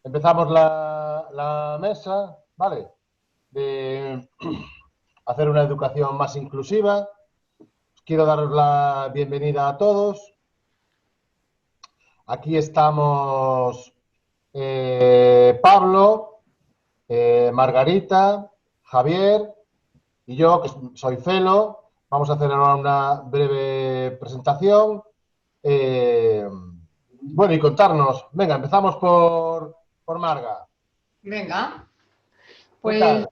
Empezamos la mesa, ¿vale? De hacer una educación más inclusiva. Quiero daros la bienvenida a todos. Aquí estamos Pablo, Margarita, Javier y yo, que soy Felo. Vamos a hacer ahora una breve presentación. Bueno, y contarnos. Venga, empezamos por Marga. Venga, ¿Qué pues tal?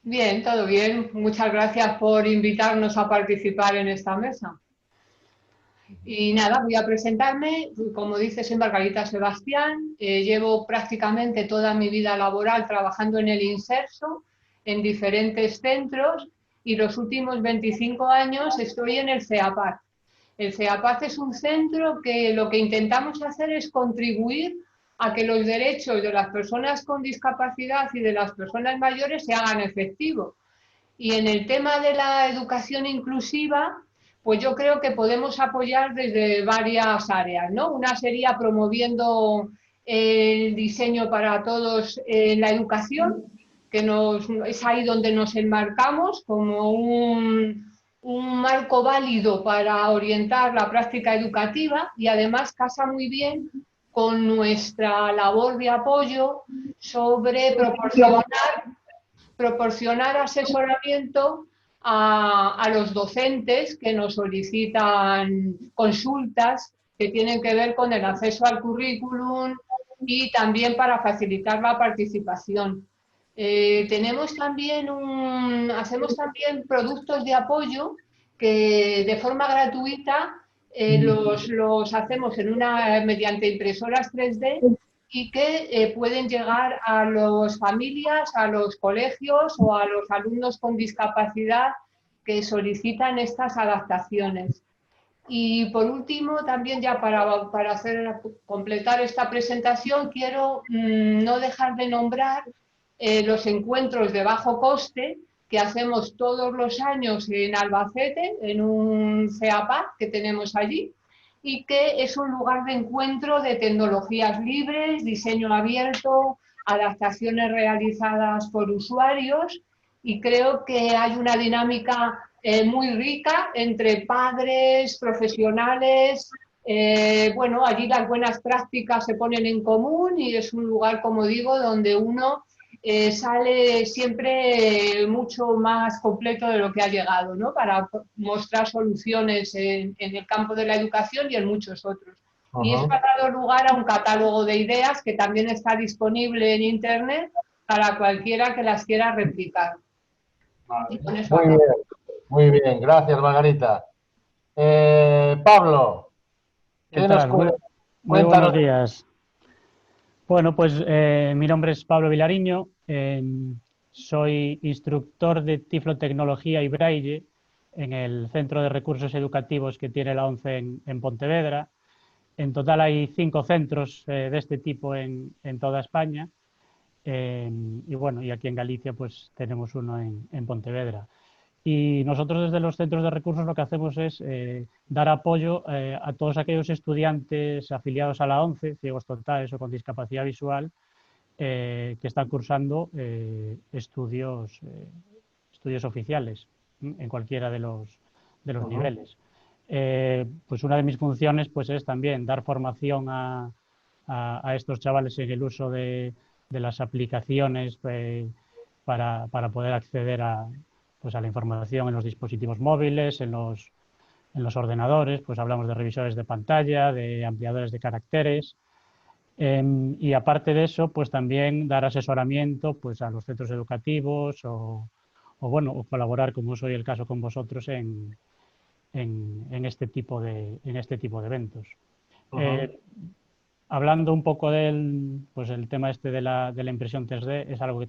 bien, todo bien. Muchas gracias por invitarnos a participar en esta mesa. Y nada, voy a presentarme. Como dice, soy Margarita Sebastián. Llevo prácticamente toda mi vida laboral trabajando en el Inserso, en diferentes centros, y los últimos 25 años estoy en el CEAPAZ. El CEAPAZ es un centro que lo que intentamos hacer es contribuir a que los derechos de las personas con discapacidad y de las personas mayores se hagan efectivos. Y en el tema de la educación inclusiva, pues yo creo que podemos apoyar desde varias áreas, ¿no? Una sería promoviendo el diseño para todos en la educación, es ahí donde nos enmarcamos como un marco válido para orientar la práctica educativa y además casa muy bien con nuestra labor de apoyo sobre proporcionar asesoramiento a los docentes que nos solicitan consultas que tienen que ver con el acceso al currículum y también para facilitar la participación. Hacemos también productos de apoyo que de forma gratuita los hacemos mediante impresoras 3D y que pueden llegar a las familias, a los colegios o a los alumnos con discapacidad que solicitan estas adaptaciones. Y por último, también ya para completar esta presentación, quiero no dejar de nombrar los encuentros de bajo coste que hacemos todos los años en Albacete, en un CEAPAZ que tenemos allí, y que es un lugar de encuentro de tecnologías libres, diseño abierto, adaptaciones realizadas por usuarios, y creo que hay una dinámica muy rica entre padres, profesionales. Bueno, allí las buenas prácticas se ponen en común y es un lugar, como digo, donde uno sale siempre mucho más completo de lo que ha llegado, ¿no? Para mostrar soluciones en el campo de la educación y en muchos otros. Y eso ha dado lugar a un catálogo de ideas que también está disponible en Internet para cualquiera que las quiera replicar. Y con eso Muy acabo. bien, muy bien. Gracias, Margarita. Pablo, ¿Qué ¿qué nos tal? Muy cuéntanos? buenos días. Bueno, pues mi nombre es Pablo Vilariño, soy instructor de tiflotecnología y braille en el Centro de Recursos Educativos que tiene la ONCE en Pontevedra. En total hay 5 centros de este tipo en toda España y bueno, y aquí en Galicia pues tenemos uno en Pontevedra. Y nosotros desde los centros de recursos lo que hacemos es dar apoyo a todos aquellos estudiantes afiliados a la ONCE, ciegos totales o con discapacidad visual, que están cursando estudios oficiales en cualquiera de los niveles. Pues una de mis funciones pues, es también dar formación a estos chavales en el uso de las aplicaciones para poder acceder pues a la información en los dispositivos móviles, en los ordenadores, pues hablamos de revisores de pantalla, de ampliadores de caracteres. Y aparte de eso, pues también dar asesoramiento pues, a los centros educativos o colaborar, como es hoy el caso con vosotros, en este tipo de eventos. Hablando un poco pues el tema este de la impresión 3D, es algo que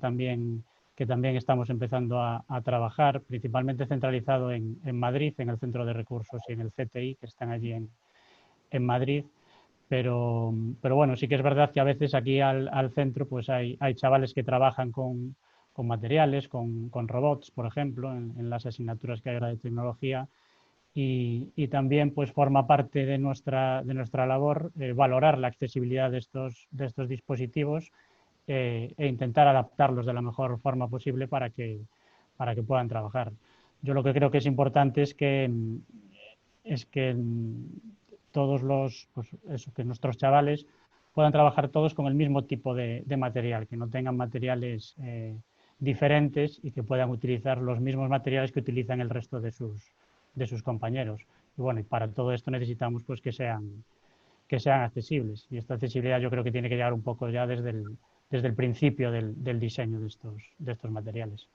también estamos empezando a trabajar, principalmente centralizado en Madrid, en el Centro de Recursos y en el CTI, que están allí en Madrid. Pero bueno, sí que es verdad que a veces aquí al centro pues hay chavales que trabajan con materiales, con robots, por ejemplo, en las asignaturas que hay ahora de tecnología, y también pues forma parte de nuestra labor valorar la accesibilidad de estos dispositivos e intentar adaptarlos de la mejor forma posible para que puedan trabajar. Yo lo que creo que es importante es que todos que nuestros chavales puedan trabajar todos con el mismo tipo de material, que no tengan materiales diferentes y que puedan utilizar los mismos materiales que utilizan el resto de sus compañeros. Y bueno, y para todo esto necesitamos pues que sean accesibles. Y esta accesibilidad yo creo que tiene que llegar un poco ya desde el principio del diseño de estos materiales.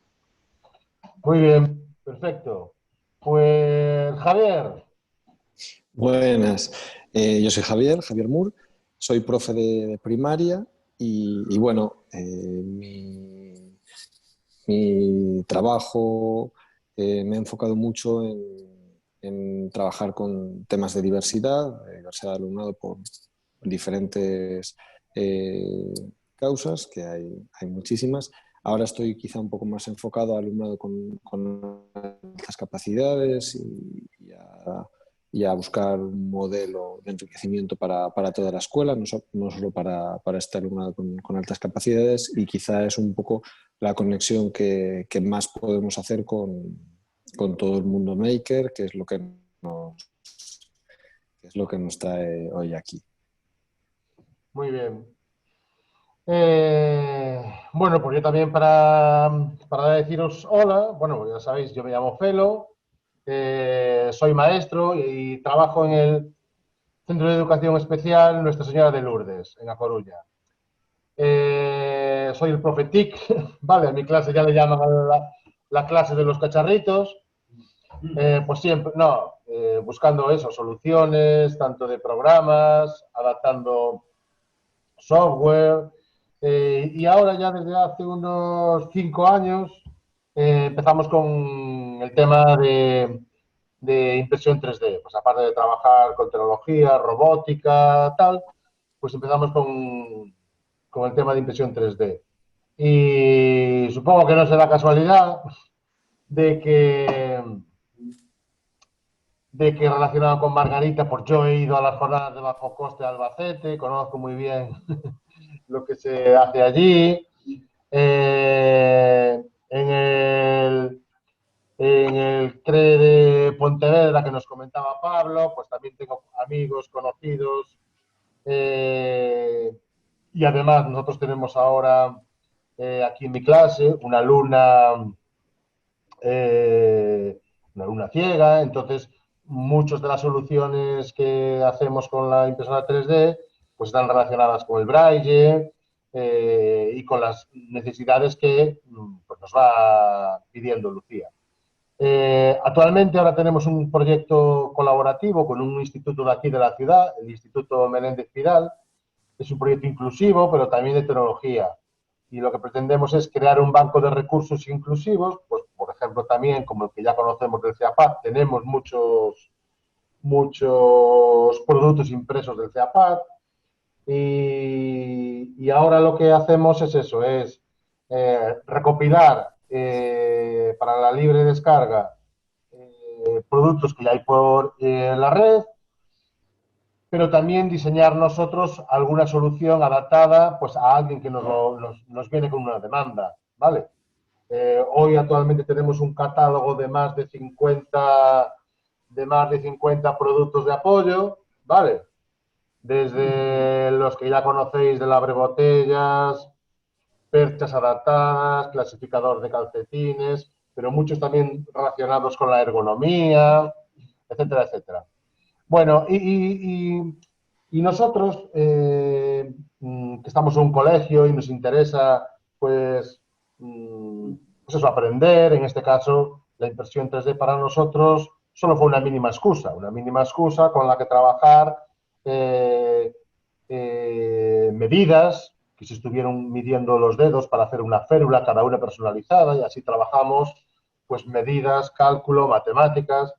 Muy bien, perfecto. Pues Javier. Buenas, yo soy Javier Moore, soy profe de primaria y bueno, mi trabajo me he enfocado mucho en trabajar con temas de diversidad de alumnado por diferentes causas, que hay muchísimas. Ahora estoy quizá un poco más enfocado a alumnado con altas capacidades y a buscar un modelo de enriquecimiento para toda la escuela, no solo para este alumnado con altas capacidades, y quizá es un poco la conexión que más podemos hacer con todo el mundo maker, que es lo que nos trae hoy aquí. Muy bien. Bueno, pues yo también para deciros hola, bueno, ya sabéis, yo me llamo Felo, soy maestro y trabajo en el Centro de Educación Especial Nuestra Señora de Lourdes, en A Coruña. Soy el profe TIC, vale, a mi clase ya le llaman la clase de los cacharritos, pues siempre, no, buscando eso, soluciones, tanto de programas, adaptando software, y ahora ya desde hace unos 5 años empezamos con el tema de impresión 3D. Pues aparte de trabajar con tecnología, robótica, tal, pues empezamos con el tema de impresión 3D. Y supongo que no será casualidad de que relacionado con Margarita, pues yo he ido a las jornadas de bajo coste de Albacete, conozco muy bien lo que se hace allí. En el CRE de Pontevedra, que nos comentaba Pablo, pues también tengo amigos, conocidos, y además nosotros tenemos ahora aquí en mi clase una alumna ciega, entonces muchas de las soluciones que hacemos con la impresora 3D pues están relacionadas con el braille y con las necesidades que pues, nos va pidiendo Lucía. Actualmente ahora tenemos un proyecto colaborativo con un instituto de aquí de la ciudad, el Instituto Menéndez Pidal. Es un proyecto inclusivo, pero también de tecnología. Y lo que pretendemos es crear un banco de recursos inclusivos, pues por ejemplo también, como el que ya conocemos del CEAPAD, tenemos muchos productos impresos del CEAPAD, y ahora lo que hacemos es eso, es recopilar para la libre descarga productos que ya hay por la red, pero también diseñar nosotros alguna solución adaptada pues, a alguien que nos viene con una demanda, ¿vale? Hoy actualmente tenemos un catálogo de más de 50 productos de apoyo, ¿vale? Desde los que ya conocéis del abrebotellas, perchas adaptadas, clasificador de calcetines, pero muchos también relacionados con la ergonomía, etcétera, etcétera. Bueno, y nosotros, que estamos en un colegio y nos interesa, pues eso, aprender, en este caso, la impresión 3D para nosotros solo fue una mínima excusa con la que trabajar medidas, que se estuvieron midiendo los dedos para hacer una férula, cada una personalizada, y así trabajamos, pues medidas, cálculo, matemáticas.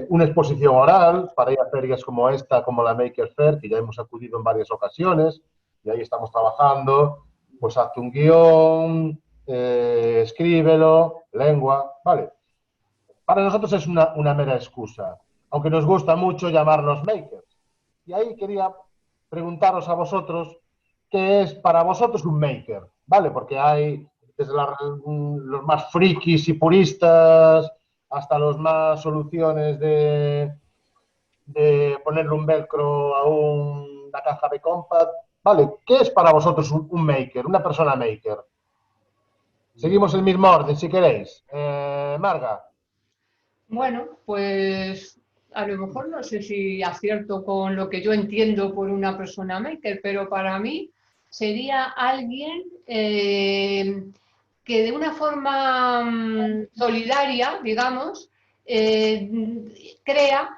Una exposición oral para ir a ferias como esta, como la Maker Faire, que ya hemos acudido en varias ocasiones, y ahí estamos trabajando, pues hazte un guión, escríbelo, lengua, ¿vale? para nosotros es una mera excusa, aunque nos gusta mucho llamarnos makers. Y ahí quería preguntaros a vosotros qué es para vosotros un maker, ¿vale? Porque hay desde los más frikis y puristas hasta los más soluciones de ponerle un velcro a una caja de compact. Vale, ¿qué es para vosotros un maker, una persona maker? Seguimos el mismo orden, si queréis. Marga. Bueno, pues a lo mejor no sé si acierto con lo que yo entiendo por una persona maker, pero para mí sería alguien que de una forma solidaria, digamos, crea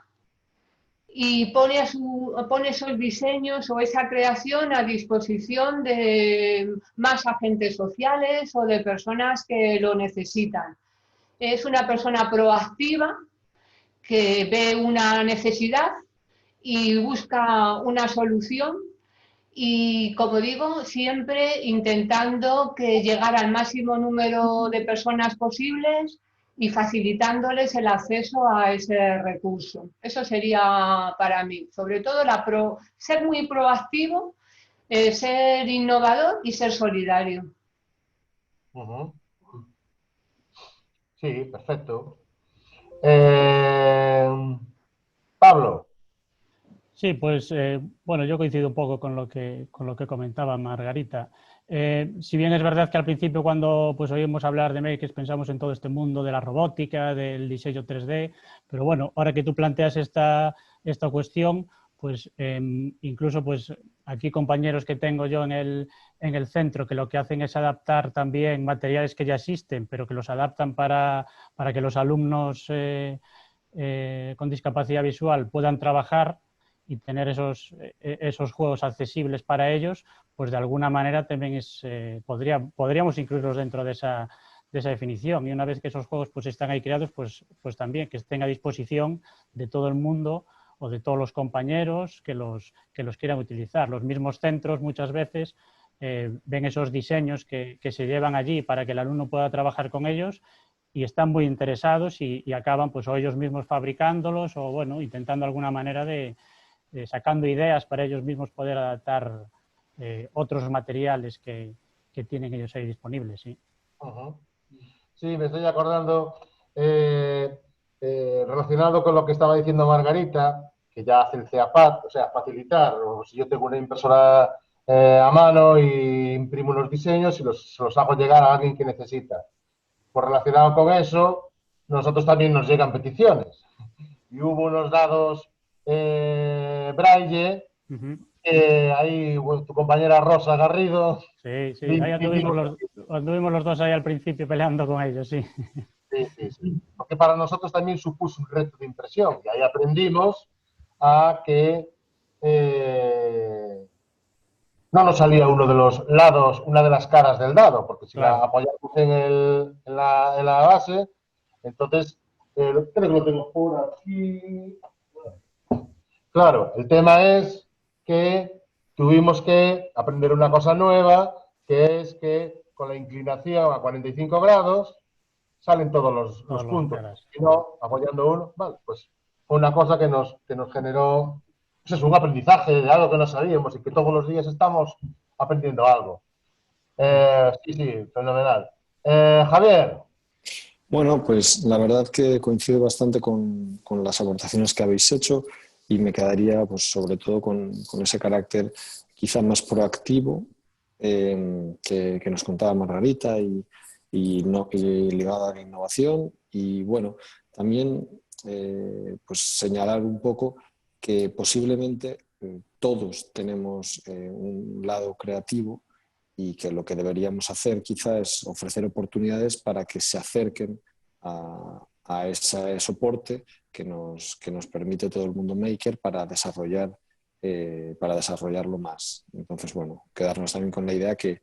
y pone esos diseños o esa creación a disposición de más agentes sociales o de personas que lo necesitan. Es una persona proactiva que ve una necesidad y busca una solución y, como digo, siempre intentando que llegar al máximo número de personas posibles y facilitándoles el acceso a ese recurso. Eso sería para mí, sobre todo ser muy proactivo, ser innovador y ser solidario. Sí, perfecto. Pablo. Sí, pues bueno, yo coincido un poco con lo que comentaba Margarita. Si bien es verdad que al principio cuando pues oímos hablar de makers pensamos en todo este mundo de la robótica, del diseño 3D, pero bueno, ahora que tú planteas esta cuestión, pues incluso pues aquí compañeros que tengo yo en el centro que lo que hacen es adaptar también materiales que ya existen, pero que los adaptan para que los alumnos con discapacidad visual puedan trabajar y tener esos juegos accesibles para ellos, pues de alguna manera también podríamos incluirlos dentro de esa definición. Y una vez que esos juegos pues están ahí creados, pues también que estén a disposición de todo el mundo o de todos los compañeros que los quieran utilizar. Los mismos centros muchas veces ven esos diseños que se llevan allí para que el alumno pueda trabajar con ellos y están muy interesados y acaban pues o ellos mismos fabricándolos o bueno, intentando alguna manera de sacando ideas para ellos mismos poder adaptar otros materiales que tienen ellos ahí disponibles. ¿Sí? Sí, me estoy acordando, relacionado con lo que estaba diciendo Margarita, que ya hace el CEAPAT, o sea, facilitar, o si yo tengo una impresora a mano y imprimo los diseños y se los hago llegar a alguien que necesita. Pues relacionado con eso, nosotros también nos llegan peticiones. Y hubo unos dados Braille, ahí tu compañera Rosa Garrido. Sí, sí, ahí anduvimos los dos ahí al principio peleando con ellos, sí. Sí. Porque para nosotros también supuso un reto de impresión y ahí aprendimos a que no nos salía uno de los lados, una de las caras del dado, porque si Claro. la apoyamos en la base, entonces creo que lo tengo por aquí. Claro, el tema es que tuvimos que aprender una cosa nueva, que es que con la inclinación a 45 grados salen todos los puntos. Si no, apoyando uno, vale, pues fue una cosa que nos generó, pues es un aprendizaje de algo que no sabíamos y que todos los días estamos aprendiendo algo. Sí, fenomenal. Javier. Bueno, pues la verdad que coincido bastante con las aportaciones que habéis hecho y me quedaría pues sobre todo con ese carácter quizá más proactivo que nos contaba Margarita y ligado a la innovación. Y bueno, también pues señalar un poco que posiblemente todos tenemos un lado creativo y que lo que deberíamos hacer quizá es ofrecer oportunidades para que se acerquen a ese soporte que nos permite todo el mundo maker para desarrollarlo más. Entonces, bueno, quedarnos también con la idea que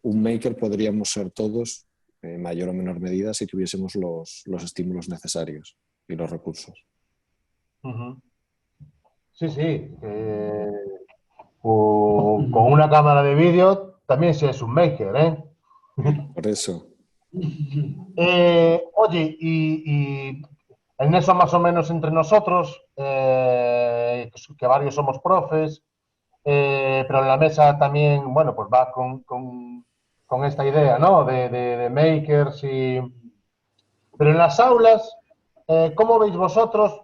un maker podríamos ser todos en mayor o menor medida si tuviésemos los estímulos necesarios y los recursos. Sí. Con una cámara de vídeo también se es un maker, ¿eh? Por eso. Oye, y en eso más o menos entre nosotros, que varios somos profes, pero en la mesa también, bueno, pues va con esta idea, ¿no? De makers y... Pero en las aulas, ¿cómo veis vosotros?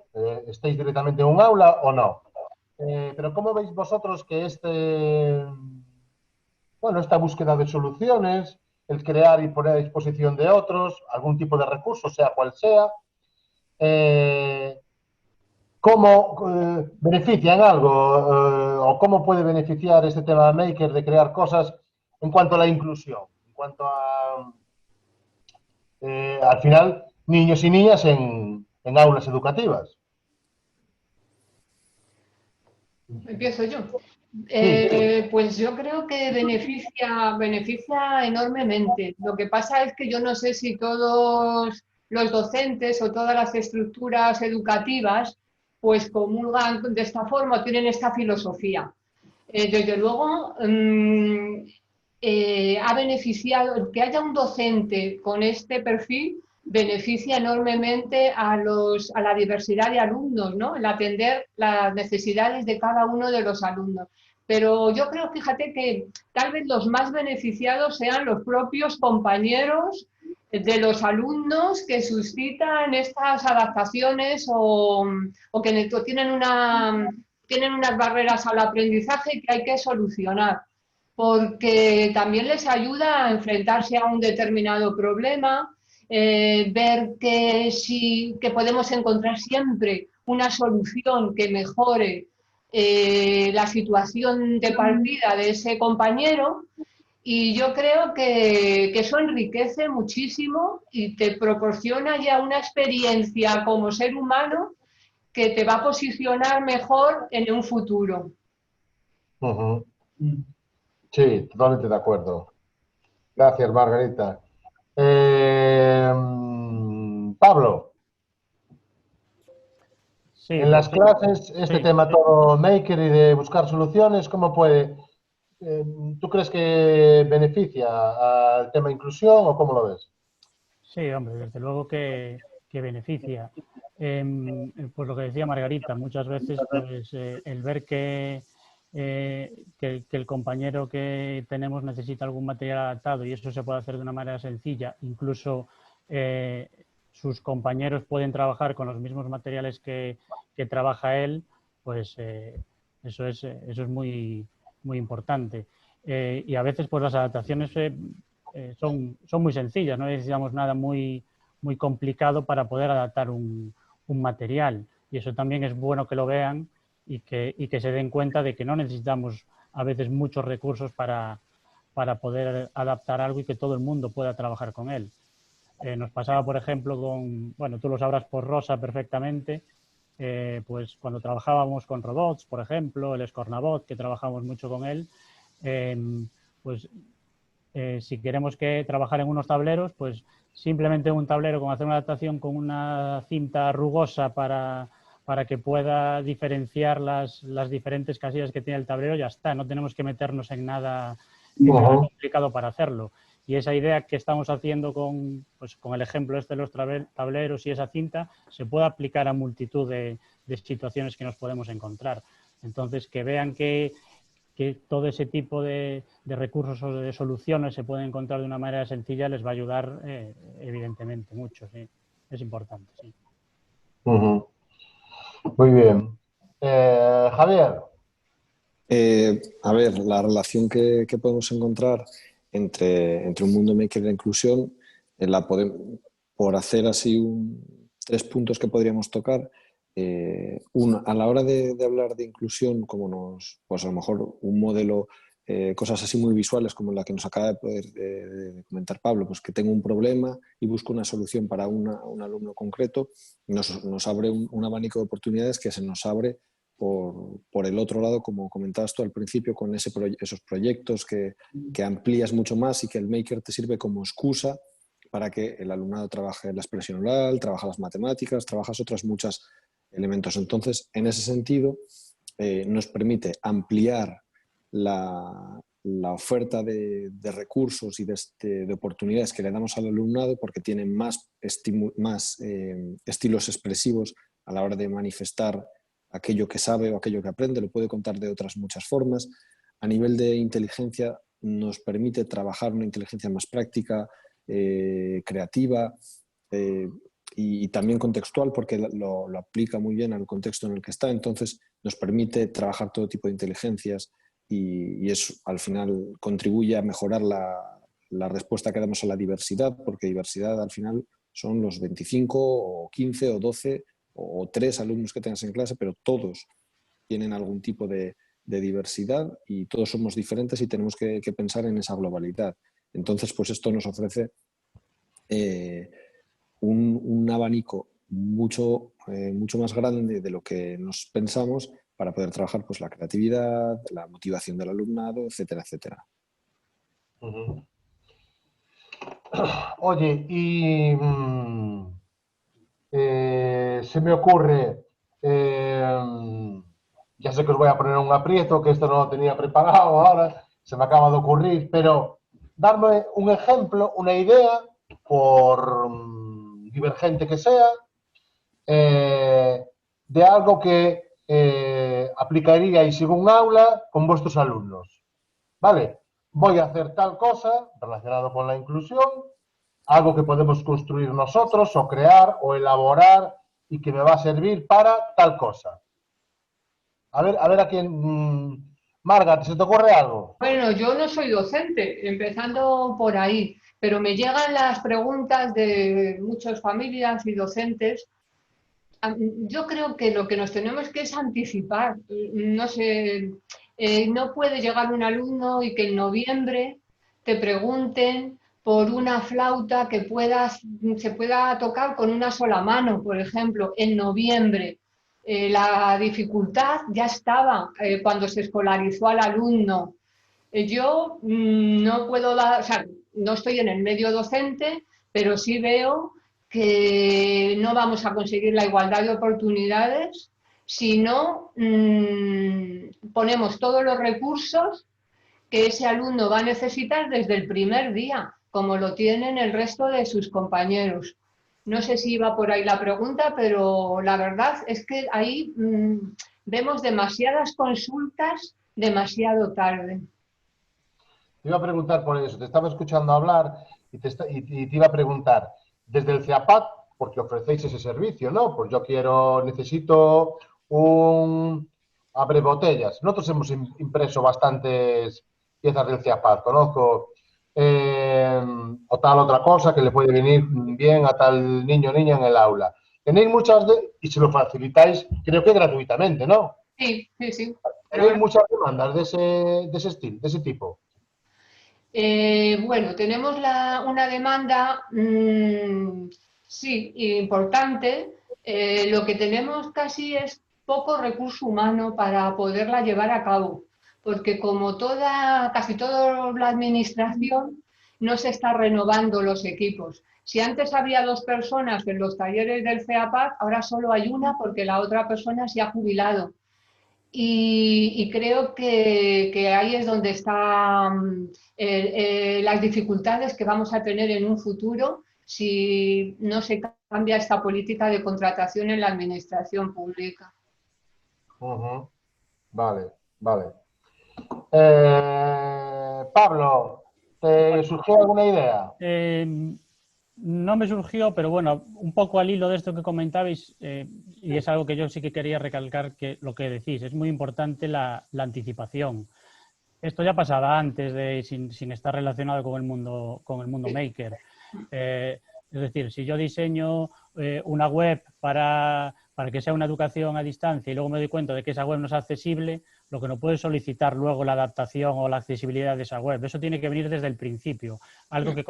¿Estáis directamente en un aula o no? Pero ¿cómo veis vosotros que bueno, esta búsqueda de soluciones, el crear y poner a disposición de otros, algún tipo de recurso, sea cual sea, eh, ¿cómo beneficia en algo o cómo puede beneficiar este tema de Maker de crear cosas en cuanto a la inclusión, en cuanto a, al final, niños y niñas en aulas educativas? Empiezo yo. Sí, Pues yo creo que beneficia enormemente. Lo que pasa es que yo no sé si todos los docentes o todas las estructuras educativas pues comulgan de esta forma o tienen esta filosofía. Desde luego, ha beneficiado, que haya un docente con este perfil beneficia enormemente a la diversidad de alumnos, ¿no? El atender las necesidades de cada uno de los alumnos. Pero yo creo, fíjate, que tal vez los más beneficiados sean los propios compañeros de los alumnos que suscitan estas adaptaciones o que tienen unas barreras al aprendizaje que hay que solucionar, porque también les ayuda a enfrentarse a un determinado problema, ver que podemos encontrar siempre una solución que mejore la situación de partida de ese compañero. Y yo creo que eso enriquece muchísimo y te proporciona ya una experiencia como ser humano que te va a posicionar mejor en un futuro. uh-huh. Sí, totalmente de acuerdo. Gracias, Margarita. Pablo, Sí, en pues las clases, este sí, tema todo maker y de buscar soluciones, ¿cómo puede? ¿Tú crees que beneficia al tema inclusión o cómo lo ves? sí, hombre, desde luego que beneficia. Pues lo que decía Margarita, muchas veces pues el ver que el compañero que tenemos necesita algún material adaptado y eso se puede hacer de una manera sencilla, incluso eh, sus compañeros pueden trabajar con los mismos materiales que trabaja él, pues eso es muy, muy importante. Y a veces pues las adaptaciones son muy sencillas, no necesitamos nada muy complicado para poder adaptar un material. Y eso también es bueno que lo vean y que se den cuenta de que no necesitamos a veces muchos recursos para poder adaptar algo y que todo el mundo pueda trabajar con él. Nos pasaba, por ejemplo, bueno, tú lo sabrás por Rosa perfectamente, pues cuando trabajábamos con robots, por ejemplo, el Scornabot, que trabajamos mucho con él, eh, pues si queremos que trabajar en unos tableros, pues simplemente un tablero con hacer una adaptación con una cinta rugosa para que pueda diferenciar las diferentes casillas que tiene el tablero, ya está, no tenemos que meternos en nada Uh-huh. complicado para hacerlo. Y esa idea que estamos haciendo pues, con el ejemplo este de los tableros y esa cinta se puede aplicar a multitud de situaciones que nos podemos encontrar. Entonces, que vean que todo ese tipo de recursos o de soluciones se pueden encontrar de una manera sencilla les va a ayudar evidentemente mucho, sí. Es importante, sí. Uh-huh. Muy bien. Javier. A ver, la relación que podemos encontrar entre un mundo maker y la inclusión, por hacer así tres puntos que podríamos tocar. A la hora de hablar de inclusión, pues a lo mejor un modelo, cosas así muy visuales como la que nos acaba de poder de comentar Pablo, pues que tengo un problema y busco una solución para un alumno concreto, nos abre un abanico de oportunidades que se nos abre por el otro lado, como comentabas tú al principio, con esos proyectos que amplías mucho más y que el maker te sirve como excusa para que el alumnado trabaje la expresión oral, trabaja las matemáticas, trabajas otros muchos elementos. Entonces, en ese sentido, nos permite ampliar la oferta de recursos y de oportunidades que le damos al alumnado, porque tiene más estilos expresivos a la hora de manifestar aquello que sabe o aquello que aprende, lo puede contar de otras muchas formas. A nivel de inteligencia nos permite trabajar una inteligencia más práctica, creativa y también contextual, porque lo aplica muy bien al contexto en el que está. Entonces nos permite trabajar todo tipo de inteligencias y eso al final contribuye a mejorar la respuesta que damos a la diversidad, porque diversidad al final son los 25 o 15 o 12 o 3 alumnos que tengas en clase, pero todos tienen algún tipo de diversidad y todos somos diferentes y tenemos que pensar en esa globalidad. Entonces, pues esto nos ofrece un abanico mucho más grande de lo que nos pensamos para poder trabajar pues, la creatividad, la motivación del alumnado, etcétera, etcétera. Oye, y se me ocurre, ya sé que os voy a poner un aprieto, que esto no lo tenía preparado ahora, se me acaba de ocurrir, pero darme un ejemplo, una idea, por divergente que sea, de algo que aplicaríais en un aula con vuestros alumnos. ¿Vale? Voy a hacer tal cosa relacionado con la inclusión, algo que podemos construir nosotros o crear o elaborar y que me va a servir para tal cosa. A ver a quién... Marga, ¿se te ocurre algo? Bueno, yo no soy docente, empezando por ahí, pero me llegan las preguntas de muchas familias y docentes. Yo creo que lo que nos tenemos que es anticipar. No sé, no puede llegar un alumno y que en noviembre te pregunten por una flauta que se pueda tocar con una sola mano, por ejemplo, en noviembre. La dificultad ya estaba cuando se escolarizó al alumno. Yo no puedo dar, o sea, no estoy en el medio docente, pero sí veo que no vamos a conseguir la igualdad de oportunidades si no ponemos todos los recursos que ese alumno va a necesitar desde el primer día, como lo tienen el resto de sus compañeros. No sé si iba por ahí la pregunta, pero la verdad es que ahí vemos demasiadas consultas demasiado tarde. Te iba a preguntar por eso, te estaba escuchando hablar y te iba a preguntar, desde el CEAPAT, porque ofrecéis ese servicio, ¿no? Pues yo necesito un abrebotellas. Nosotros hemos impreso bastantes piezas del CEAPAT, conozco o tal otra cosa que le puede venir bien a tal niño o niña en el aula. Tenéis y se lo facilitáis, creo que gratuitamente, ¿no? Sí, sí, sí. Tenéis muchas demandas de ese estilo, de ese tipo. Bueno, tenemos una demanda, sí, importante. Lo que tenemos casi es poco recurso humano para poderla llevar a cabo, porque como casi toda la administración, no se está renovando los equipos. Si antes había 2 personas en los talleres del CEAPAC, ahora solo hay una porque la otra persona se ha jubilado. Y creo que ahí es donde están las dificultades que vamos a tener en un futuro si no se cambia esta política de contratación en la administración pública. Vale, vale. Pablo, ¿te surgió alguna idea? No me surgió, pero bueno, un poco al hilo de esto que comentabais, y es algo que yo sí que quería recalcar, que lo que decís, es muy importante la anticipación. Esto ya pasaba antes, sin estar relacionado con el mundo maker. Es decir, si yo diseño una web para que sea una educación a distancia y luego me doy cuenta de que esa web no es accesible, lo que no puedo es solicitar luego la adaptación o la accesibilidad de esa web. Eso tiene que venir desde el principio, algo que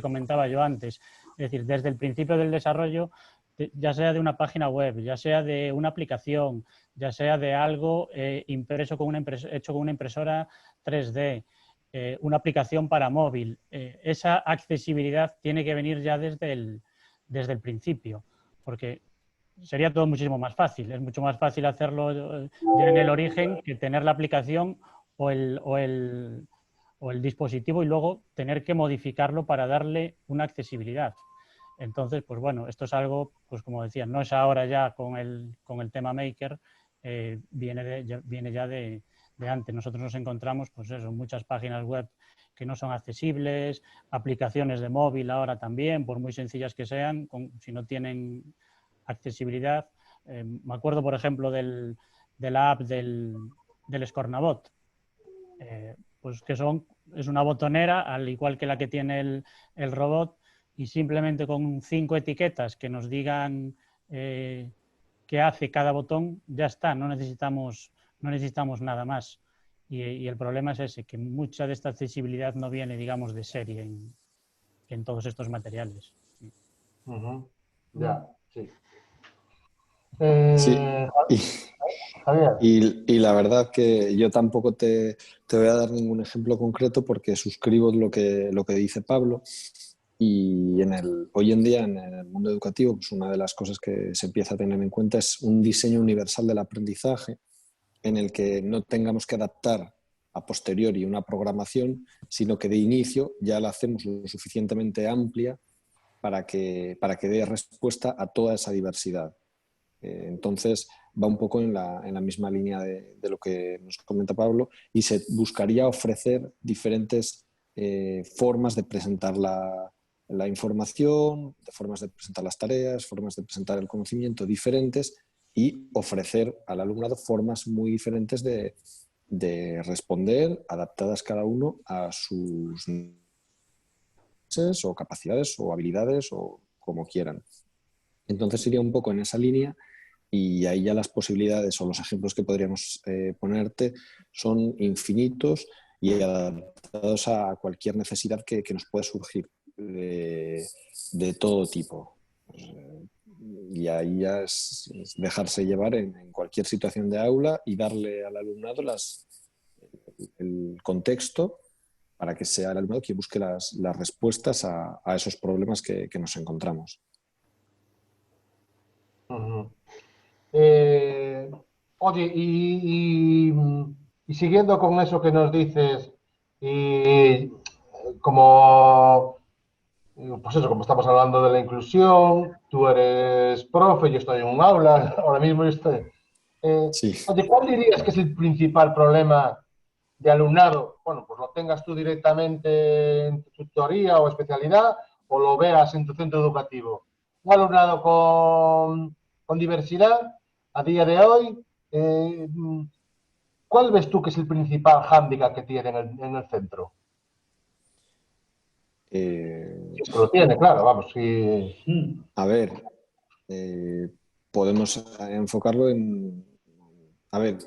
comentaba yo antes. Es decir, desde el principio del desarrollo, ya sea de una página web, ya sea de una aplicación, ya sea de algo hecho con una impresora 3D, una aplicación para móvil. Esa accesibilidad tiene que venir ya desde el principio, porque sería todo muchísimo más fácil. Es mucho más fácil hacerlo ya en el origen que tener la aplicación o el o el dispositivo y luego tener que modificarlo para darle una accesibilidad. Entonces, pues bueno, esto es algo, pues como decía, no es ahora ya con el tema Maker, viene ya de antes. Nosotros nos encontramos, pues eso, muchas páginas web que no son accesibles, aplicaciones de móvil ahora también, por muy sencillas que sean, si no tienen accesibilidad. Me acuerdo, por ejemplo, de la app del Scornabot, pues que es una botonera, al igual que la que tiene el robot, y simplemente con 5 etiquetas que nos digan qué hace cada botón, ya está, no necesitamos nada más. Y el problema es ese, que mucha de esta accesibilidad no viene, digamos, de serie en todos estos materiales. Ya, sí. Sí, Javier. y la verdad que yo tampoco te voy a dar ningún ejemplo concreto porque suscribo lo que dice Pablo. Y hoy en día en el mundo educativo, pues una de las cosas que se empieza a tener en cuenta es un diseño universal del aprendizaje en el que no tengamos que adaptar a posteriori una programación, sino que de inicio ya la hacemos lo suficientemente amplia para que dé respuesta a toda esa diversidad. Entonces va un poco en la misma línea de lo que nos comenta Pablo, y se buscaría ofrecer diferentes formas de presentar la información, de formas de presentar las tareas, formas de presentar el conocimiento diferentes, y ofrecer al alumnado formas muy diferentes de responder, adaptadas cada uno a sus necesidades o capacidades o habilidades o como quieran. Entonces iría un poco en esa línea, y ahí ya las posibilidades o los ejemplos que podríamos ponerte son infinitos y adaptados a cualquier necesidad que nos pueda surgir de todo tipo. Y ahí ya es dejarse llevar en cualquier situación de aula y darle al alumnado el contexto para que sea el alumnado quien busque las respuestas a esos problemas que nos encontramos. Oye, y siguiendo con eso que nos dices, y como, pues eso, como estamos hablando de la inclusión, tú eres profe, yo estoy en un aula, ahora mismo yo estoy. Sí. Oye, ¿cuál dirías que es el principal problema de alumnado? Bueno, pues lo tengas tú directamente en tu tutoría o especialidad, o lo veas en tu centro educativo. Un alumnado con diversidad a día de hoy, ¿cuál ves tú que es el principal hándicap que tiene en el centro? Si es que lo tiene, claro, vamos. A ver, podemos enfocarlo a ver,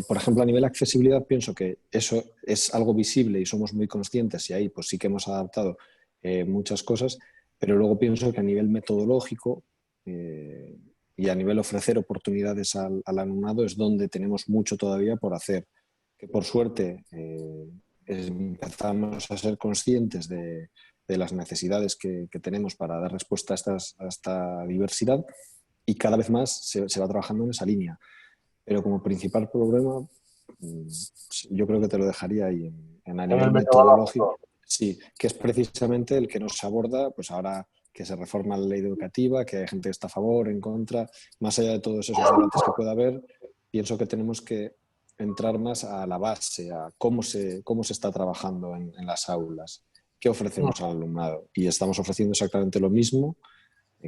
por ejemplo, a nivel de accesibilidad pienso que eso es algo visible y somos muy conscientes, y ahí pues sí que hemos adaptado muchas cosas, pero luego pienso que a nivel metodológico y a nivel ofrecer oportunidades al alumnado es donde tenemos mucho todavía por hacer, que por suerte empezamos a ser conscientes de las necesidades que tenemos para dar respuesta a esta diversidad, y cada vez más se va trabajando en esa línea. Pero como principal problema, yo creo que te lo dejaría ahí, a En nivel el metodológico. metodológico. Sí, que es precisamente el que nos aborda, pues ahora que se reforma la ley educativa, que hay gente que está a favor, en contra, más allá de todos esos debates que pueda haber, pienso que tenemos que entrar más a la base, a cómo se está trabajando en las aulas, qué ofrecemos al alumnado. Y estamos ofreciendo exactamente lo mismo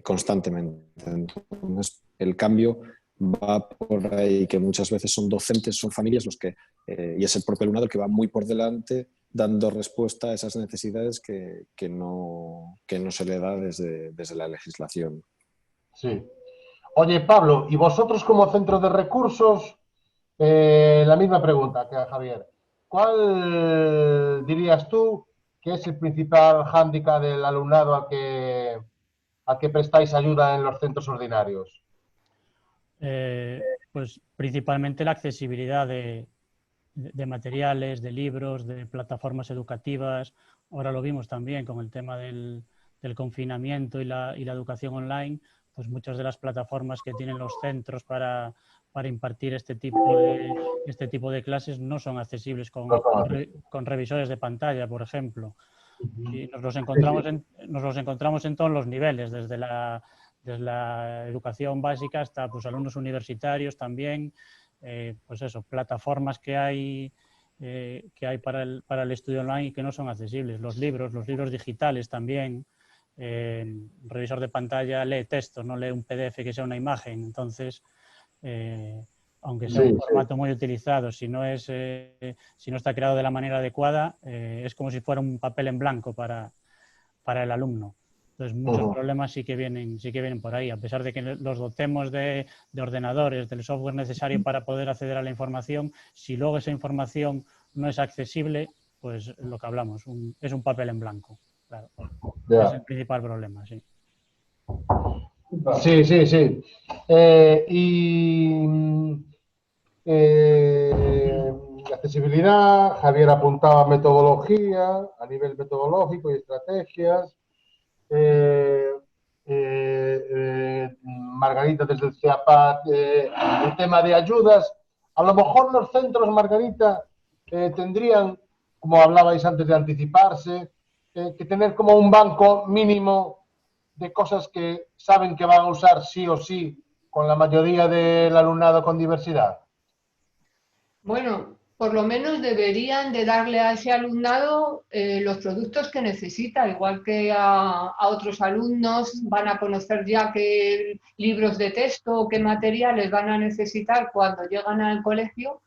constantemente. Entonces, el cambio va por ahí, que muchas veces son docentes, son familias los que, y es el propio alumnado el que va muy por delante dando respuesta a esas necesidades que no se le da desde la legislación. Sí. Oye, Pablo, ¿y vosotros como centro de recursos? La misma pregunta que a Javier. ¿Cuál dirías tú que es el principal hándicap del alumnado al que prestáis ayuda en los centros ordinarios? Pues principalmente la accesibilidad de materiales, de libros, de plataformas educativas. Ahora lo vimos también con el tema del confinamiento y la educación online, pues muchas de las plataformas que tienen los centros para impartir este tipo de clases no son accesibles con revisores de pantalla, por ejemplo. Y nos los encontramos en todos los niveles, desde la educación básica hasta pues, alumnos universitarios también, pues eso, plataformas que hay para el estudio online y que no son accesibles. Los libros digitales también. Revisor de pantalla lee texto, no lee un PDF que sea una imagen. Entonces, aunque sea un formato muy utilizado, si no está creado de la manera adecuada, es como si fuera un papel en blanco para el alumno. Entonces, muchos problemas sí que vienen por ahí. A pesar de que los dotemos de ordenadores, del software necesario para poder acceder a la información, si luego esa información no es accesible, pues lo que hablamos, es un papel en blanco. Claro. Yeah. Es el principal problema, sí. Sí. Accesibilidad, Javier apuntaba metodología, a nivel metodológico y estrategias. Margarita desde el CEAPAT, el tema de ayudas. A lo mejor los centros, Margarita, tendrían, como hablabais antes de anticiparse, que tener como un banco mínimo de cosas que saben que van a usar sí o sí con la mayoría del alumnado con diversidad. Bueno, por lo menos deberían de darle a ese alumnado los productos que necesita, igual que a otros alumnos van a conocer ya qué libros de texto o qué materiales van a necesitar cuando llegan al colegio.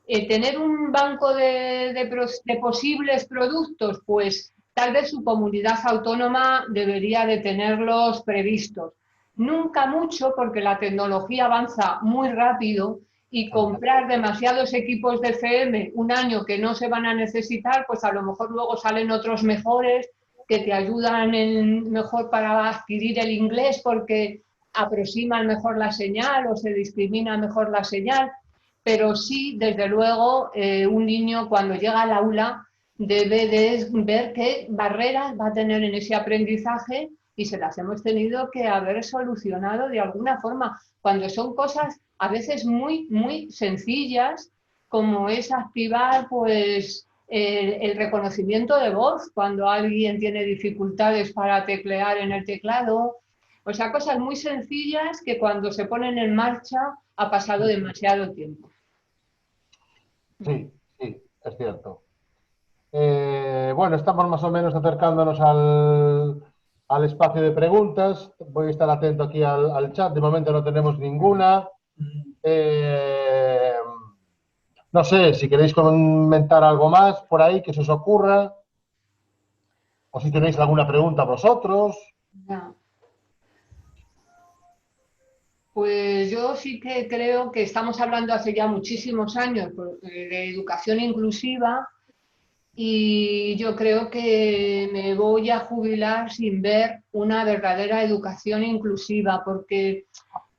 Tener un banco de posibles productos, pues tal vez su comunidad autónoma debería de tenerlos previstos. Nunca mucho, porque la tecnología avanza muy rápido y comprar demasiados equipos de FM un año que no se van a necesitar, pues a lo mejor luego salen otros mejores que te ayudan mejor para adquirir el inglés porque aproximan mejor la señal o se discrimina mejor la señal. Pero sí, desde luego, un niño cuando llega al aula debe de ver qué barreras va a tener en ese aprendizaje y se las hemos tenido que haber solucionado de alguna forma, cuando son cosas a veces muy, muy sencillas, como es activar pues, el reconocimiento de voz cuando alguien tiene dificultades para teclear en el teclado. O sea, cosas muy sencillas que cuando se ponen en marcha ha pasado demasiado tiempo. Sí, es cierto. Bueno, estamos más o menos acercándonos al espacio de preguntas. Voy a estar atento aquí al chat. De momento no tenemos ninguna. No sé, si queréis comentar algo más por ahí que se os ocurra. O si tenéis alguna pregunta vosotros. Ya. Pues yo sí que creo que estamos hablando hace ya muchísimos años de educación inclusiva y yo creo que me voy a jubilar sin ver una verdadera educación inclusiva porque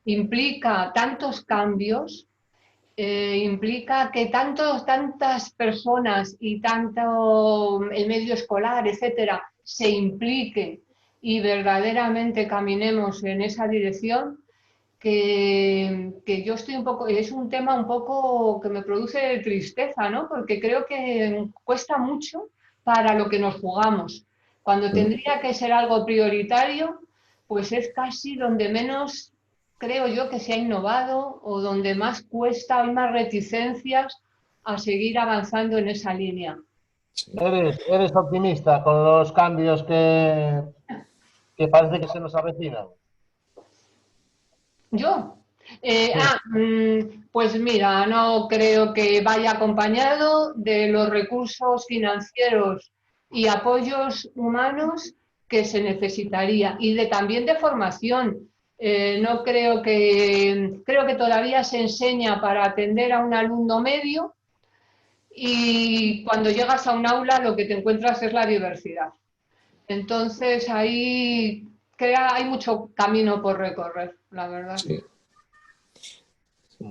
implica tantos cambios, implica que tantas personas y tanto el medio escolar, etcétera, se implique y verdaderamente caminemos en esa dirección. Que yo estoy un poco, es un tema un poco que me produce tristeza, ¿no? Porque creo que cuesta mucho para lo que nos jugamos. Cuando tendría que ser algo prioritario, pues es casi donde menos creo yo que se ha innovado o donde más cuesta, hay más reticencias a seguir avanzando en esa línea. Sí. ¿Eres optimista con los cambios que parece que se nos avecinan? ¿Yo? Pues mira, no creo que vaya acompañado de los recursos financieros y apoyos humanos que se necesitaría y también de formación. No creo que todavía se enseña para atender a un alumno medio y cuando llegas a un aula lo que te encuentras es la diversidad. Entonces ahí hay mucho camino por recorrer, la verdad. Sí.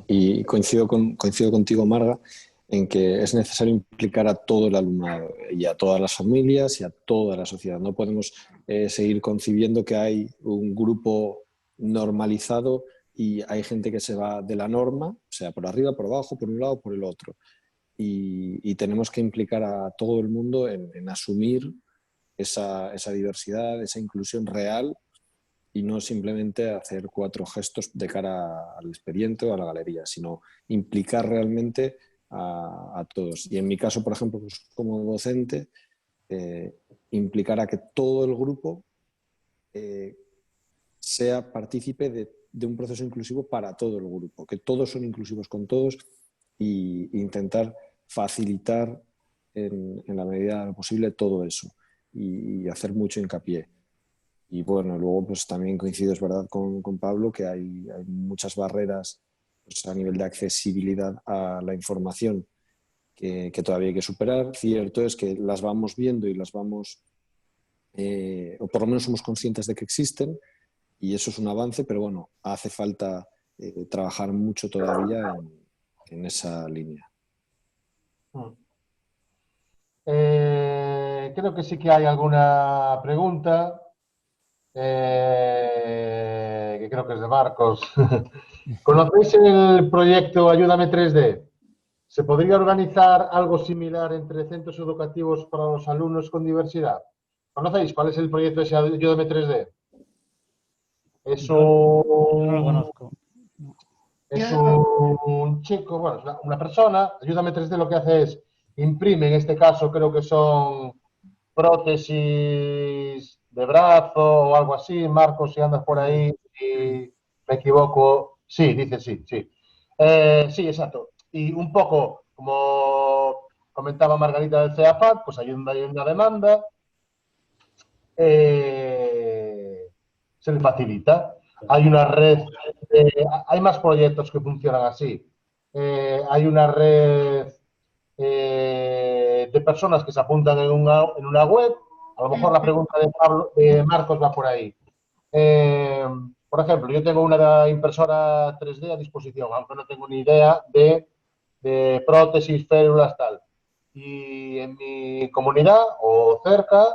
Y coincido contigo, Marga, en que es necesario implicar a todo el alumnado y a todas las familias y a toda la sociedad. No podemos seguir concibiendo que hay un grupo normalizado y hay gente que se va de la norma, o sea, por arriba, por abajo, por un lado, por el otro. Y tenemos que implicar a todo el mundo en asumir esa diversidad, esa inclusión real y no simplemente hacer 4 gestos de cara al expediente o a la galería, sino implicar realmente a todos. Y en mi caso, por ejemplo, pues como docente, implicar a que todo el grupo sea partícipe de un proceso inclusivo para todo el grupo, que todos son inclusivos con todos e intentar facilitar en la medida de lo posible todo eso y hacer mucho hincapié. Y bueno, luego pues también coincido, es verdad, con Pablo, que hay muchas barreras pues, a nivel de accesibilidad a la información que todavía hay que superar. Cierto es que las vamos viendo y las vamos, o por lo menos somos conscientes de que existen, y eso es un avance, pero bueno, hace falta trabajar mucho todavía en esa línea. Creo que sí que hay alguna pregunta, que creo que es de Marcos. ¿Conocéis el proyecto Ayúdame 3D? ¿Se podría organizar algo similar entre centros educativos para los alumnos con diversidad? ¿Conocéis cuál es el proyecto ese Ayúdame 3D? Es Yo no lo un, conozco. es un chico, bueno, es una persona. Ayúdame 3D lo que hace es imprime, en este caso creo que son prótesis de brazo o algo así. Marcos, si andas por ahí, si me equivoco, sí, dice sí, sí. Sí, exacto. Y un poco, como comentaba Margarita del CEAFAT, pues hay una demanda, se le facilita. Hay una red, hay más proyectos que funcionan así. Hay una red de personas que se apuntan en una web. A lo mejor la pregunta de Marcos va por ahí. Por ejemplo, yo tengo una impresora 3D a disposición, aunque no tengo ni idea de prótesis, férulas, tal. Y en mi comunidad o cerca,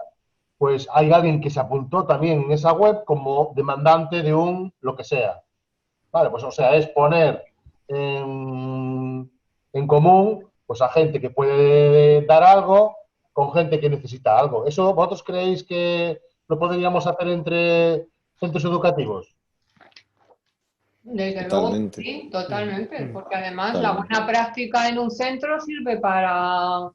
pues hay alguien que se apuntó también en esa web como demandante de un lo que sea. Vale, pues o sea, es poner en común pues a gente que puede dar algo con gente que necesita algo. ¿Eso vosotros creéis que lo podríamos hacer entre centros educativos? Desde luego Totalmente, sí, totalmente, porque además la totalmente. buena práctica en un centro sirve para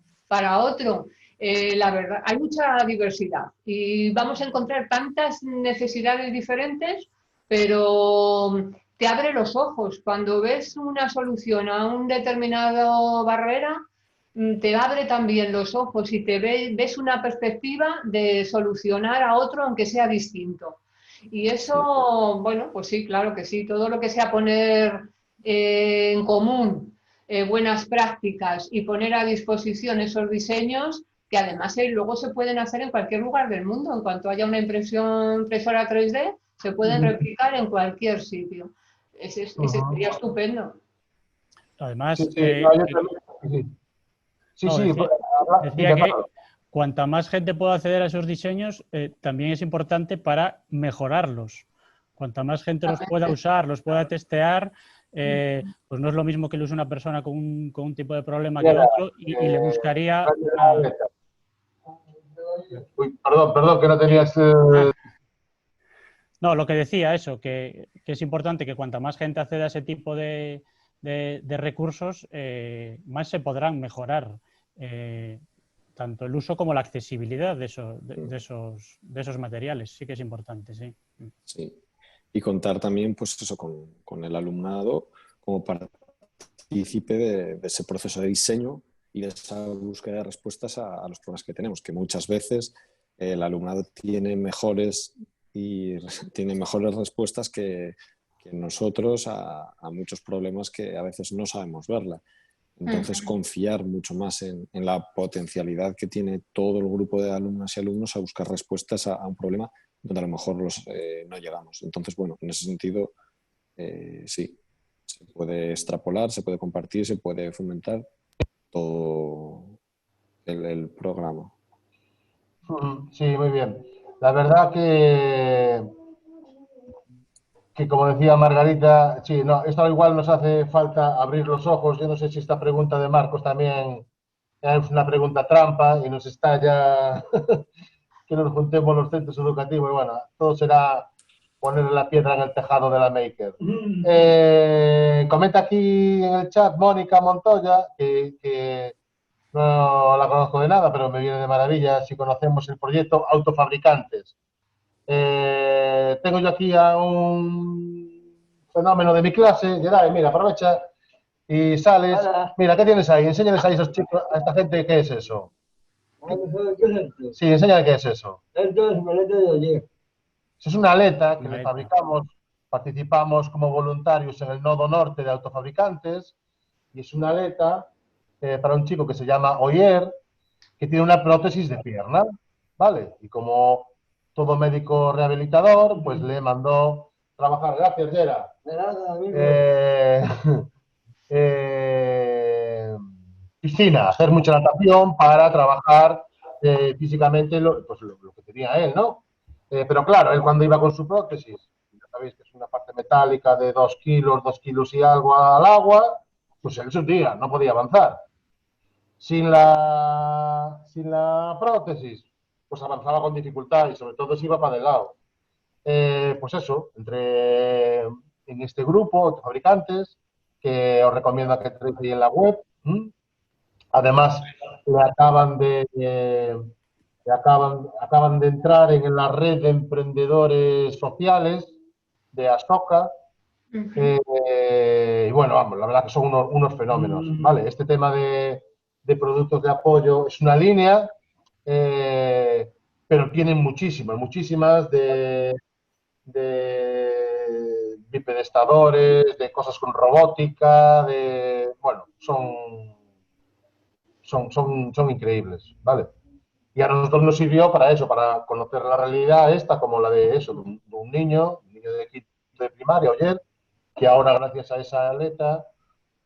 otro. La verdad, hay mucha diversidad y vamos a encontrar tantas necesidades diferentes, pero te abre los ojos. Cuando ves una solución a un determinado barrera, te abre también los ojos y ves una perspectiva de solucionar a otro aunque sea distinto. Y Sí. eso, bueno, pues sí, claro que sí, todo lo que sea poner en común buenas prácticas y poner a disposición esos diseños, que además luego se pueden hacer en cualquier lugar del mundo. En cuanto haya una impresora 3D, se pueden replicar en cualquier sitio. Ese sería estupendo. Sí, Además, sí, no, yo también, sí, no, sí, decía dime, que Pablo. cuanta más gente pueda acceder a esos diseños, también es importante para mejorarlos. Cuanta más gente los pueda usar, los pueda testear, pues no es lo mismo que lo use una persona con un tipo de problema que Mira, otro y le buscaría una... uy, perdón, que no tenías... No, lo que decía eso, que es importante que cuanta más gente acceda a ese tipo de recursos, más se podrán mejorar tanto el uso como la accesibilidad de esos materiales. Sí que es importante, sí. Sí. Y contar también, pues eso, con el alumnado como partícipe de ese proceso de diseño y de esa búsqueda de respuestas a los problemas que tenemos, que muchas veces el alumnado tiene mejores respuestas que nosotros a muchos problemas que a veces no sabemos verla. Entonces, confiar mucho más en la potencialidad que tiene todo el grupo de alumnas y alumnos a buscar respuestas a un problema donde a lo mejor no llegamos. Entonces, bueno, en ese sentido, sí, se puede extrapolar, se puede compartir, se puede fomentar todo el programa. Sí, muy bien. La verdad que como decía Margarita, sí, no, esto igual nos hace falta abrir los ojos. Yo no sé si esta pregunta de Marcos también es una pregunta trampa y nos está ya que nos juntemos los centros educativos y bueno, todo será poner la piedra en el tejado de la Maker. Comenta aquí en el chat Mónica Montoya, que no la conozco de nada, pero me viene de maravilla si conocemos el proyecto Autofabricantes. Tengo yo aquí a un fenómeno de mi clase, Geray, mira, aprovecha y sales. Hola. Mira, ¿qué tienes ahí? Enséñales a esos chicos, a esta gente, ¿qué es eso? Vamos a ver qué es esto. Sí, enséñale qué es eso. Esto es maleta de ayer. Es una aleta que Una le aleta. fabricamos, participamos como voluntarios en el nodo norte de Autofabricantes y es una aleta para un chico que se llama Oyer, que tiene una prótesis de pierna, ¿vale? Y como todo médico rehabilitador, pues le mandó trabajar. Gracias, Gera. De nada, amigo. Piscina, hacer mucha natación para trabajar físicamente pues lo que tenía él, ¿no? Pero claro, él cuando iba con su prótesis, ya sabéis que es una parte metálica de 2 kilos y algo al agua, pues él se hundía, no podía avanzar. Sin la prótesis, pues avanzaba con dificultad y sobre todo se iba para el lado. Pues eso, en este grupo de fabricantes, que os recomiendo que entréis ahí en la web. Además, acaban de entrar en la red de emprendedores sociales de Asoka. Y bueno, vamos, la verdad que son unos fenómenos, ¿vale? Este tema de productos de apoyo es una línea, pero tienen muchísimas de bipedestadores, de cosas con robótica, bueno, son increíbles, ¿vale? Y a nosotros nos sirvió para eso, para conocer la realidad esta, como la de eso, de un niño de quinto de primaria, ayer, que ahora gracias a esa aleta,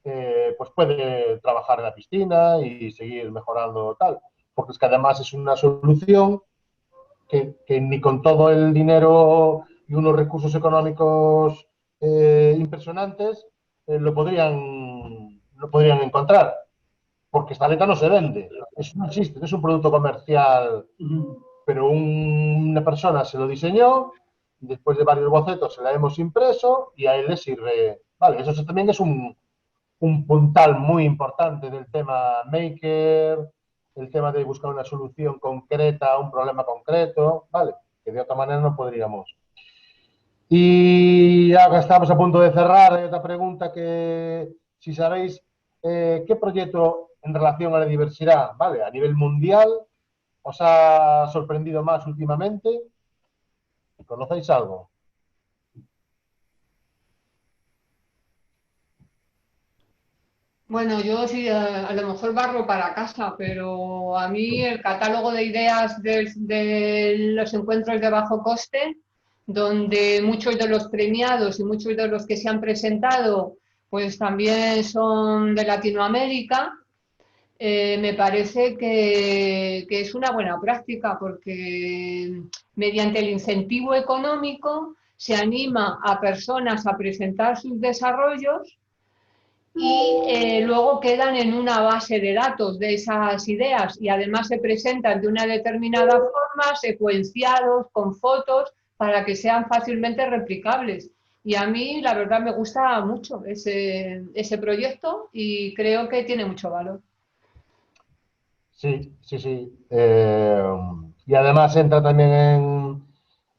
pues puede trabajar en la piscina y seguir mejorando tal. Porque es que además es una solución que ni con todo el dinero y unos recursos económicos impresionantes lo podrían encontrar. Porque esta aleta no se vende, eso no existe, no es un producto comercial, pero una persona se lo diseñó, después de varios bocetos se la hemos impreso y a él le sirve. Vale, eso también es un puntal muy importante del tema maker, el tema de buscar una solución concreta a un problema concreto, ¿vale? Que de otra manera no podríamos. Y ya que estamos a punto de cerrar, hay otra pregunta que, si sabéis, ¿qué proyecto en relación a la diversidad, ¿vale? A nivel mundial, os ha sorprendido más últimamente? ¿Conocéis algo? Bueno, yo sí, a lo mejor barro para casa, pero a mí el catálogo de ideas de los encuentros de bajo coste, donde muchos de los premiados y muchos de los que se han presentado, pues también son de Latinoamérica, me parece que es una buena práctica porque mediante el incentivo económico se anima a personas a presentar sus desarrollos y luego quedan en una base de datos de esas ideas y además se presentan de una determinada forma, secuenciados, con fotos, para que sean fácilmente replicables. Y a mí, la verdad, me gusta mucho ese proyecto y creo que tiene mucho valor. Sí. Y además entra también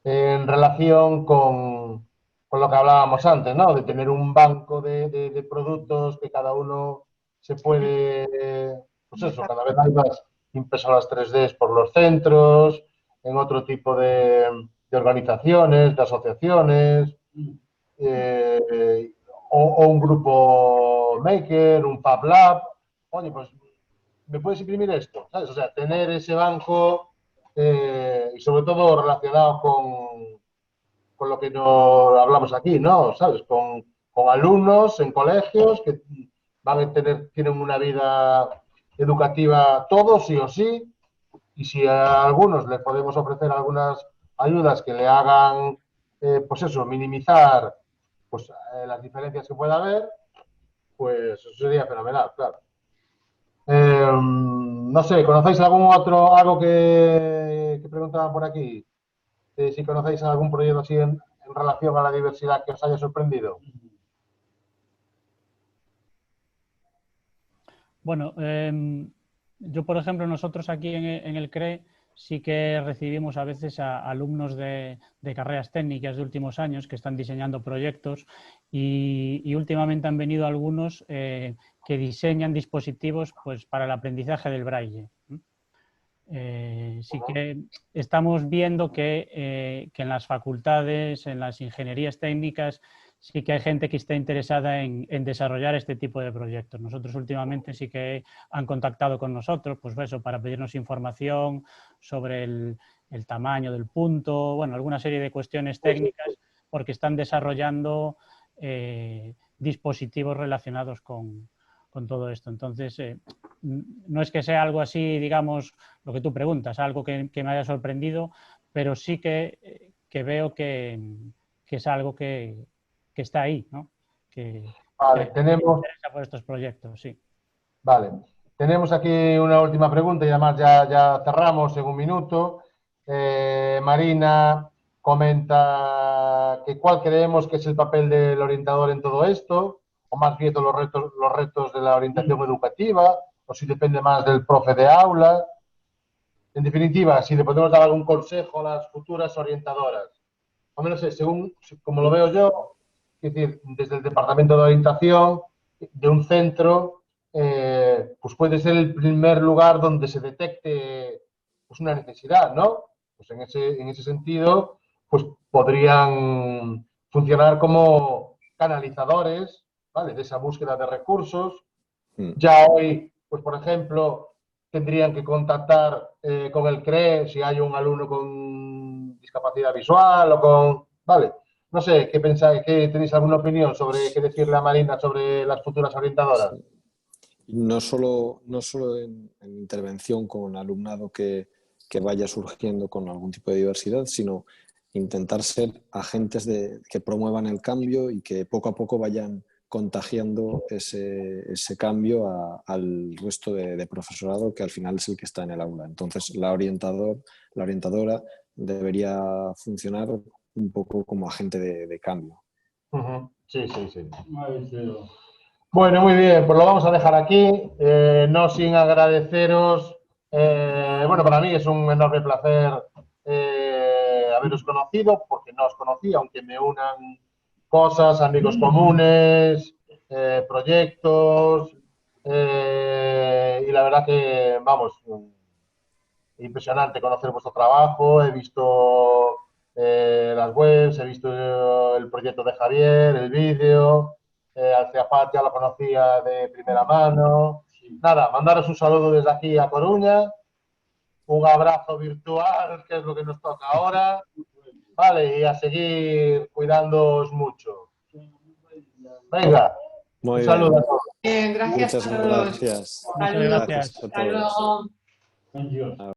en relación con lo que hablábamos antes, ¿no? De tener un banco de productos que cada uno se puede, pues eso, cada vez hay más impresoras 3D por los centros, en otro tipo de organizaciones, de asociaciones, o un grupo maker, un Fab Lab. Oye, pues ¿me puedes imprimir esto? ¿Sabes? O sea, tener ese banco y sobre todo relacionado con lo que no hablamos aquí, ¿no? ¿Sabes? Con alumnos en colegios que tienen una vida educativa todos, sí o sí, y si a algunos les podemos ofrecer algunas ayudas que le hagan, pues eso, minimizar pues las diferencias que pueda haber, pues eso sería fenomenal, claro. No sé, ¿conocéis algo que preguntaban por aquí? Si conocéis algún proyecto así en relación a la diversidad que os haya sorprendido. Bueno, yo, por ejemplo, nosotros aquí en el CRE sí que recibimos a veces a alumnos de carreras técnicas de últimos años que están diseñando proyectos y últimamente han venido algunos que diseñan dispositivos pues, para el aprendizaje del braille. Sí que estamos viendo que en las facultades, en las ingenierías técnicas, sí que hay gente que está interesada en desarrollar este tipo de proyectos. Nosotros últimamente sí que han contactado con nosotros, pues eso, para pedirnos información sobre el tamaño del punto, bueno, alguna serie de cuestiones técnicas, porque están desarrollando dispositivos relacionados con todo esto. Entonces, no es que sea algo así, digamos, lo que tú preguntas, algo que me haya sorprendido, pero sí que veo que es algo que está ahí, ¿no? Vale, Que me interesa por estos proyectos, sí. Vale, tenemos aquí una última pregunta y además ya cerramos en un minuto. Marina comenta que cuál creemos que es el papel del orientador en todo esto, o más bien los retos de la orientación educativa, o si depende más del profe de aula. En definitiva, si le podemos dar algún consejo a las futuras orientadoras. O menos según como lo veo yo, es decir, desde el departamento de orientación de un centro, pues puede ser el primer lugar donde se detecte pues una necesidad, ¿no? Pues en ese sentido, pues podrían funcionar como canalizadores, ¿vale? De esa búsqueda de recursos. Ya hoy, pues por ejemplo, tendrían que contactar con el CRE si hay un alumno con discapacidad visual o con... Vale, no sé, ¿qué pensáis? ¿Tenéis alguna opinión sobre qué decirle a Marina sobre las futuras orientadoras? Sí. No solo en intervención con alumnado que vaya surgiendo con algún tipo de diversidad, sino intentar ser agentes que promuevan el cambio y que poco a poco vayan contagiando ese cambio al resto de profesorado, que al final es el que está en el aula. Entonces, la orientadora debería funcionar un poco como agente de cambio. Sí. Bueno, muy bien, pues lo vamos a dejar aquí, no sin agradeceros. Bueno, para mí es un enorme placer haberos conocido, porque no os conocía, aunque me unan cosas, amigos comunes, proyectos, y la verdad que, vamos, impresionante conocer vuestro trabajo. He visto las webs, he visto el proyecto de Javier, el vídeo. Al CEAPAT ya lo conocía de primera mano. Nada, mandaros un saludo desde aquí a Coruña, un abrazo virtual, que es lo que nos toca ahora, vale, y a seguir cuidándoos mucho. Venga, Muy un saludo bien. a todos. Bien, gracias Muchas a todos. gracias. Muchas gracias. Gracias a Hasta todos. luego. Thank you.